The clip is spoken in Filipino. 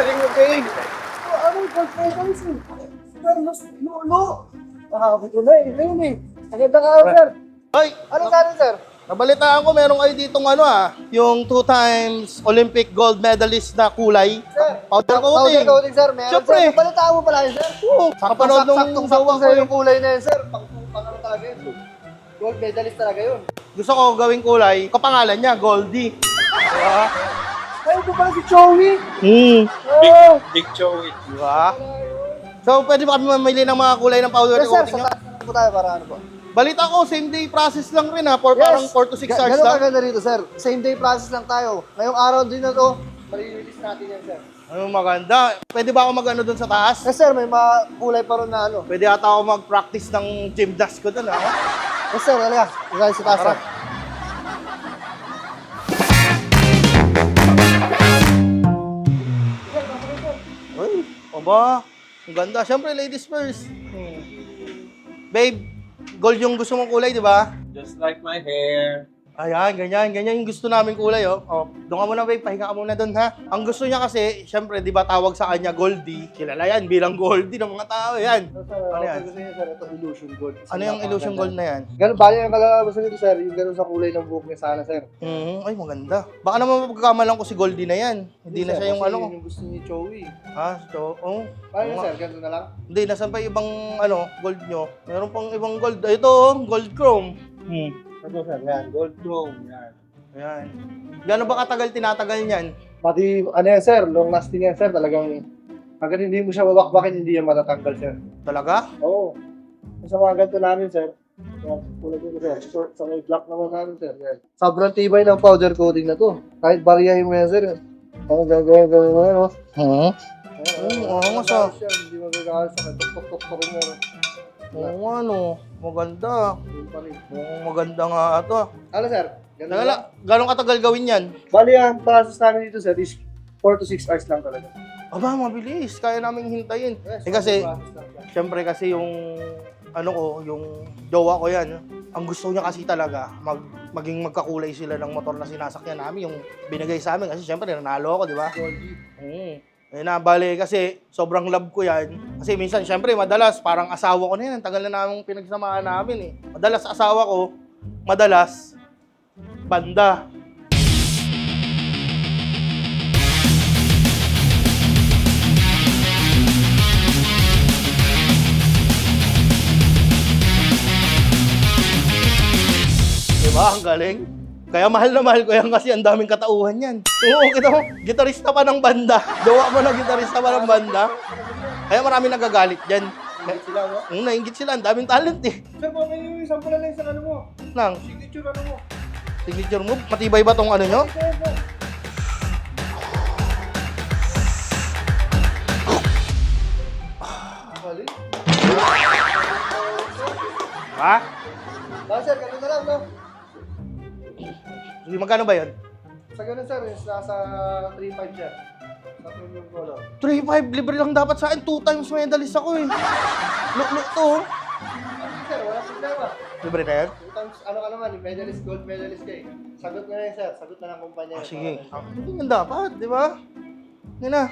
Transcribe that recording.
galing mo, Kay. Ano yung gold medals eh? Carlos Lolo. Ito na eh. Ayun eh. Magandang araw, sir. Hoy, Ano sa atin, sir? nabalitaan ko meron kayo ditong yung 2 times Olympic gold medalist na kulay. Sir, Powder powder coating. coating, sir. Meron, Siyempre. sir. Balitaan mo pala yun, sir. Oo, kapanood nung Saktong-sakto jowa ko sa'yo eh. yung kulay na yun, sir. Pang ano talaga yun. Gold medalist talaga yun. Gusto ko gawing kulay, kapangalan niya, Goldie. Diba? Ay, ito pala si Joey. Oh, Big Joey. diba? So, pwede ba kami mamili ng mga kulay ng powder Yes, sir. coating Sa niyo? taas na po tayo para ano po. Balita ko, same day process lang rin parang 4 to 6 hours Ganun lang. kaganda rito, sir. Same day process lang tayo. Ngayong araw din na to, mali-release natin yan, sir. Ano maganda. Pwede ba ako mag-ano dun sa taas? Yes, sir. May mga kulay pa rin na ano. Pwede ata ako mag-practice ng gymnast ko dun, Yes, sir. Halika. Ikaw sa taas, Tara. sir. Uy, aba, ang ganda. Siyempre, ladies first. Babe, gold yung gusto mong kulay, di ba? Just like my hair. Ayan, ganyan yung gusto namin kulay, oh. Doon ka muna, babe, pahinga ka muna doon, ha? Ang gusto niya kasi, siyempre, di ba tawag sa kanya Goldie? Kilala yan bilang Goldie ng mga tao, yan. Ano yan? Gusto niya, sir, ito illusion gold. Ano yung illusion gold na yan? Ganun, bali ang kalalabasan nito, sir. Yung ganun sa kulay ng buhok niya sana, sir. Ay, maganda. Baka naman mapagkamalan ko si Goldie na yan. Hindi na siya yung Kasi ano. yun yung gusto ni Joey. Ha? So, Paano yun, sir? Ganun na lang? Hindi, nasan pa yung ibang, gold nyo? Meron pang ibang gold. Ito, gold chrome. Ito, sir. Yan. Gold chrome. Yan. Ayan. Gano'n ba katagal tinatagal niyan? Pati, ano yan, sir? Long lasting yan, sir. Talagang, hanggang hindi mo siya babakbakin, hindi yan matatanggal, sir. Talaga? Oo. Sa mga ganito namin, sir. Kulay dito, sir. Short sa may black naman namin, sir. Yan. Sobrang tibay ng powder coating na to. Kahit bariyahin mo yan, sir. Ano gagawin mo yan, no? Oo nga, sa. Hindi magagawa sa tok-tok-tok mo. Oo nga, no. Maganda. Maganda nga ito. Ano, sir? Ganun lang? Gano'ng katagal gawin yan? Bali, ang process namin dito, sir, is 4 to 6 hours lang talaga. Aba, mabilis. Kaya namin hintayin. Yes, Kasi, process lang yan. syempre kasi yung, yung jowa ko yan, ang gusto niya kasi talaga, maging magkakulay sila ng motor na sinasakyan namin, yung binigay sa amin. Kasi syempre, nanalo ako, di ba? Goldie. Eh na, bale, kasi sobrang love ko yan. Kasi minsan, syempre, madalas, parang asawa ko na yan. Tagal na namang pinagsamahan namin eh. Madalas asawa ko, madalas, banda. Diba? Ang galing. Kaya mahal na mahal ko yan kasi ang daming katauhan yan. Oo, kita mo, gitarista pa ng banda. Gawa mo na gitarista pa ng banda. Kaya marami nagagalit dyan. Ingit sila, no? Nainggit sila, ang daming talent eh. Sir, kung may yung isang pula lang sa ano mo. Nang, Signature ano mo. signature move, matibay ba tong ano nyo? Sir, sir. Galing. Ha? Sir, ganun na lang, no? Sige, magkano ba yun? Sa ganun, sir, is nasa 3.5 siya. Sa premium color. 3.5, libre lang dapat sa akin. 2 times medalist ako eh. Look to. oh. Sir, wala problema. Libre na yan? 2 times, ano ka naman, medalist, gold medalist kayo. Sagot na yan, sir. Sagot na ng kumpanya. Sige. Hindi yan dapat, di ba? Yan na.